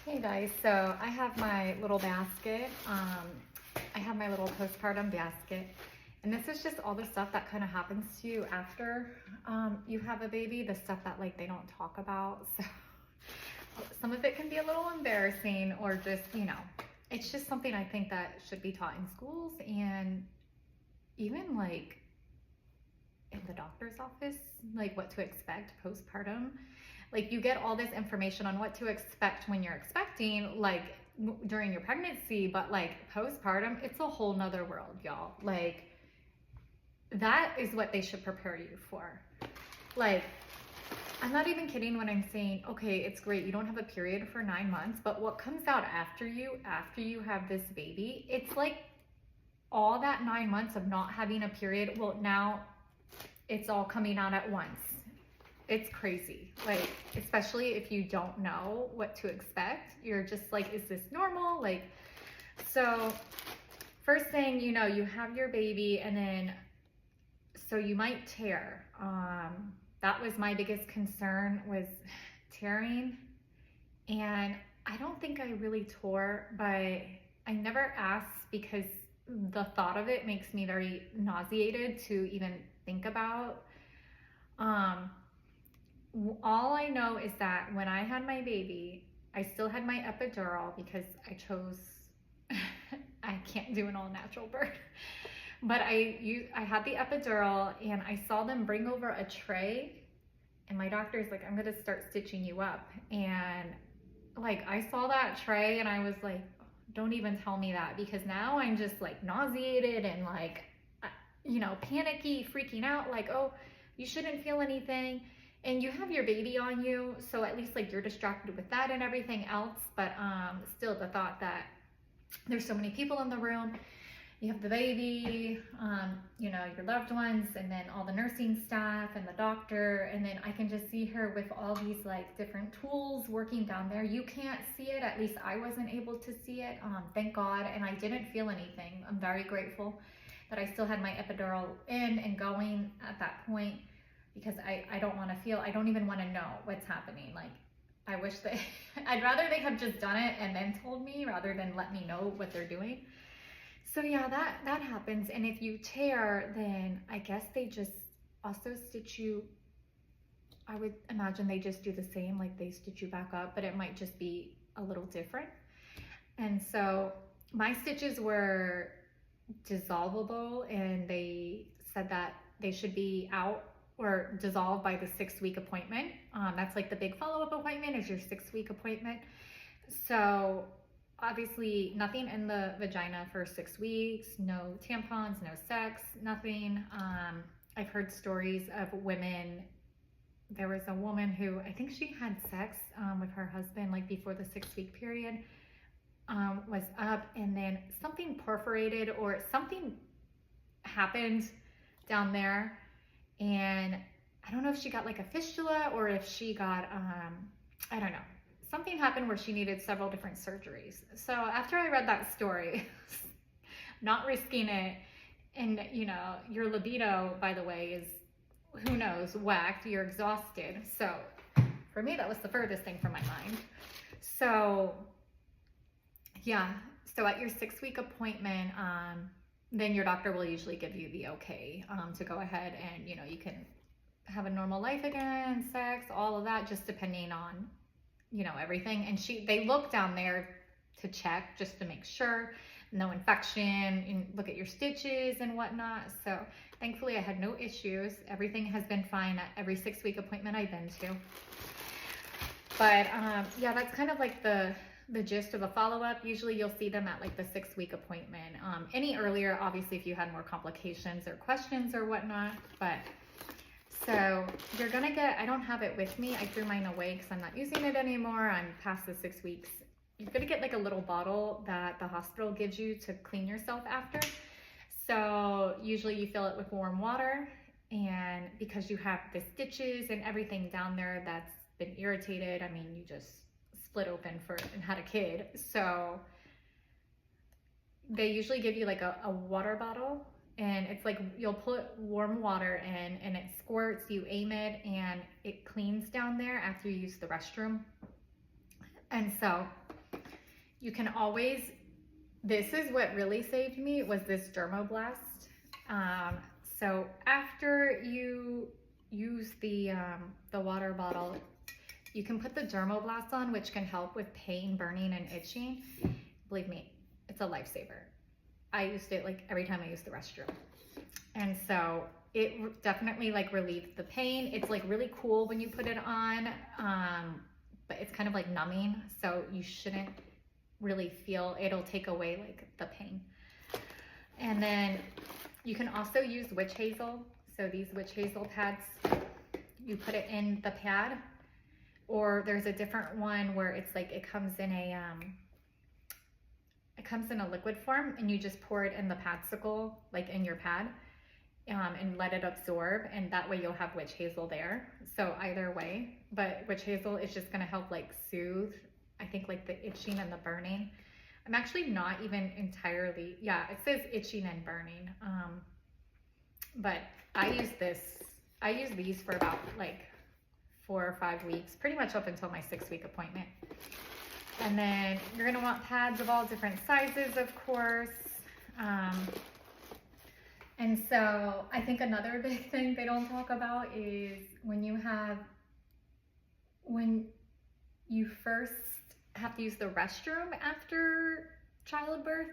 Hey guys, so I have my little basket. I have my little postpartum basket, and this is just all the stuff that kind of happens to you after you have a baby, the stuff that like they don't talk about. So some of it can be a little embarrassing, or just, it's just something I think that should be taught in schools and even like in the doctor's office, like what to expect postpartum. Like you get all this information on what to expect when you're expecting, like during your pregnancy, but like postpartum, it's a whole nother world, y'all. Like that is what they should prepare you for. Like, I'm not even kidding when I'm saying, okay, it's great, you don't have a period for 9 months, but what comes out after you have this baby, it's like all that 9 months of not having a period, well, now it's all coming out at once. It's crazy. Like, especially if you don't know what to expect, you're just like, is this normal? Like, so first thing, you have your baby, and then, so you might tear. That was my biggest concern, was tearing. And I don't think I really tore, but I never asked because the thought of it makes me very nauseated to even think about. All I know is that when I had my baby, I still had my epidural because I chose, I can't do an all natural birth, but I had the epidural, and I saw them bring over a tray, and my doctor's like, I'm gonna start stitching you up. And like, I saw that tray and I was like, don't even tell me that, because now I'm just like nauseated and like, panicky, freaking out, like, oh, you shouldn't feel anything. And you have your baby on you, so at least like you're distracted with that and everything else. But still, the thought that there's so many people in the room, you have the baby, your loved ones, and then all the nursing staff and the doctor, and then I can just see her with all these like different tools working down there. You can't see it, at least I wasn't able to see it, thank God, and I didn't feel anything. I'm very grateful that I still had my epidural in and going at that point, because I don't want to feel, I don't even want to know what's happening. Like, I wish that, I'd rather they have just done it and then told me rather than let me know what they're doing. So yeah, that happens. And if you tear, then I guess they just also stitch you. I would imagine they just do the same, like they stitch you back up, but it might just be a little different. And so my stitches were dissolvable, and they said that they should be out or dissolved by the 6-week appointment. That's like the big follow-up appointment, is your 6-week appointment. So obviously nothing in the vagina for 6 weeks, no tampons, no sex, nothing. I've heard stories of women. There was a woman who, I think she had sex with her husband like before the 6-week period was up, and then something perforated or something happened down there. And I don't know if she got like a fistula or if she got, I don't know. Something happened where she needed several different surgeries. So after I read that story, not risking it, and your libido, by the way, is, who knows, whacked, you're exhausted. So for me, that was the furthest thing from my mind. So yeah, so at your 6-week appointment, then your doctor will usually give you the okay to go ahead and, you can have a normal life again, sex, all of that, just depending on, everything. And they look down there to check just to make sure no infection, and look at your stitches and whatnot. So thankfully I had no issues. Everything has been fine at every 6-week appointment I've been to. But yeah, that's kind of like the gist of a follow-up. Usually you'll see them at like the 6-week appointment. Any earlier, obviously, if you had more complications or questions or whatnot. But so you're gonna get, I don't have it with me, I threw mine away because I'm not using it anymore. I'm past the 6 weeks. You're gonna get like a little bottle that the hospital gives you to clean yourself after. So usually you fill it with warm water, and because you have the stitches and everything down there that's been irritated, I mean, you just split open and had a kid. So they usually give you like a water bottle, and it's like, you'll put warm water in and it squirts, you aim it, and it cleans down there after you use the restroom. And so you can always, this is what really saved me, was this Dermoblast. So after you use the water bottle, you can put the Dermoblast on, which can help with pain, burning, and itching. Believe me, it's a lifesaver. I used it like every time I used the restroom. And so it definitely like relieved the pain. It's like really cool when you put it on, but it's kind of like numbing. So you shouldn't really feel, it'll take away like the pain. And then you can also use witch hazel. So these witch hazel pads, you put it in the pad, or there's a different one where it's like, it comes in a liquid form, and you just pour it in the padsicle, like in your pad, and let it absorb, and that way you'll have witch hazel there. So either way, but witch hazel is just gonna help like soothe, I think, like the itching and the burning. I'm actually not even entirely, yeah, it says itching and burning. But I use these for about like 4 or 5 weeks, pretty much up until my 6-week appointment. And then you're gonna want pads of all different sizes, of course. And so I think another big thing they don't talk about is when you first have to use the restroom after childbirth,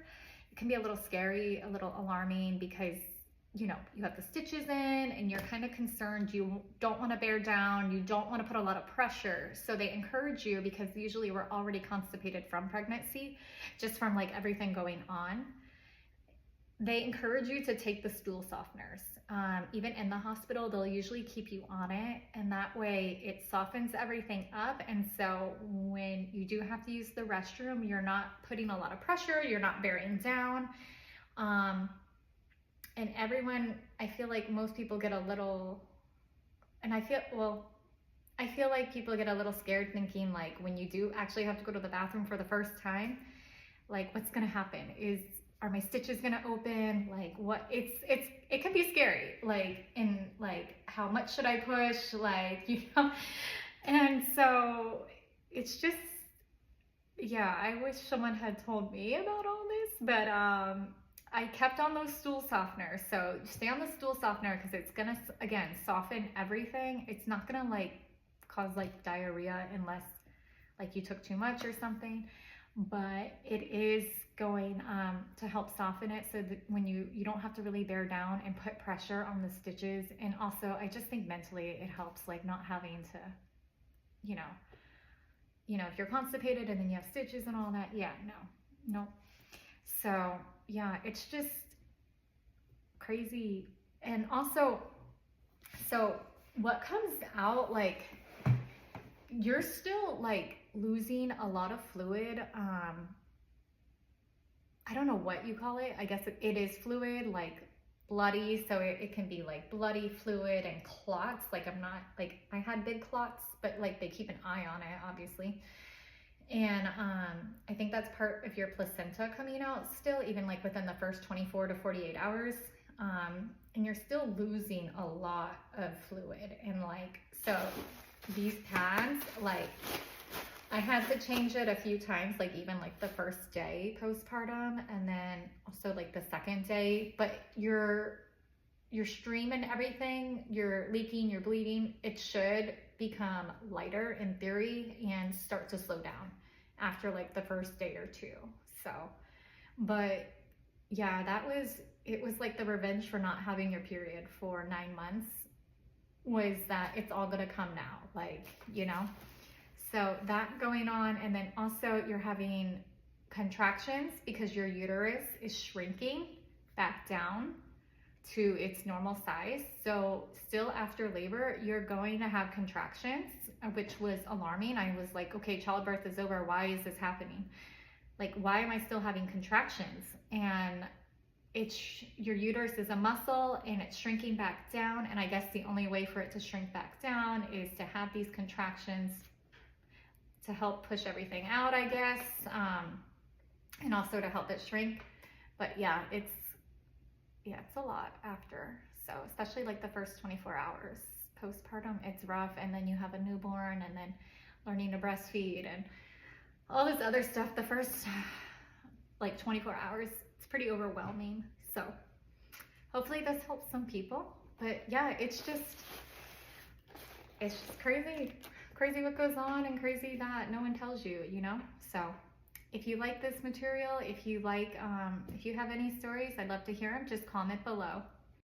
it can be a little scary, a little alarming, because you know, you have the stitches in and you're kind of concerned. You don't want to bear down. You don't want to put a lot of pressure. So they encourage you, because usually we're already constipated from pregnancy, just from like everything going on. They encourage you to take the stool softeners. Even in the hospital, they'll usually keep you on it, and that way it softens everything up. And so when you do have to use the restroom, you're not putting a lot of pressure, you're not bearing down. And everyone, I feel like most people get a little, and I feel like people get a little scared, thinking like, when you do actually have to go to the bathroom for the first time, like what's gonna happen? Are my stitches gonna open? Like what, it can be scary. Like, and like, how much should I push? Like, you know? And so it's just, yeah, I wish someone had told me about all this, but I kept on those stool softeners. So stay on the stool softener, because it's gonna, again, soften everything. It's not gonna like cause like diarrhea unless like you took too much or something, but it is going to help soften it, so that when you don't have to really bear down and put pressure on the stitches. And also I just think mentally it helps, like not having to, you know, if you're constipated and then you have stitches and all that. Yeah, no. So yeah, it's just crazy. And also, so what comes out, like you're still like losing a lot of fluid. I don't know what you call it. I guess it is fluid, like bloody. So it can be like bloody fluid and clots. Like I had big clots, but like they keep an eye on it, obviously. And I think that's part of your placenta coming out still, even like within the first 24 to 48 hours. And you're still losing a lot of fluid. And like, so these pads, like I had to change it a few times, like even like the first day postpartum, and then also like the second day. But your stream and everything, you're leaking, you're bleeding, it should become lighter in theory and start to slow down after like the first day or two. So, but yeah, it was like the revenge for not having your period for 9 months, was that it's all gonna come now, like, you know? So that going on. And then also you're having contractions because your uterus is shrinking back down to its normal size. So still after labor, you're going to have contractions, which was alarming. I was like, okay, childbirth is over. Why is this happening? Like, why am I still having contractions? And your uterus is a muscle and it's shrinking back down. And I guess the only way for it to shrink back down is to have these contractions to help push everything out, I guess. And also to help it shrink. But yeah, it's a lot after. So especially like the first 24 hours postpartum, it's rough. And then you have a newborn, and then learning to breastfeed, and all this other stuff, the first like 24 hours, it's pretty overwhelming. So hopefully this helps some people. But yeah, it's just crazy what goes on, and crazy that no one tells you, you know? So if you like this material, if you like, if you have any stories, I'd love to hear them. Just comment below.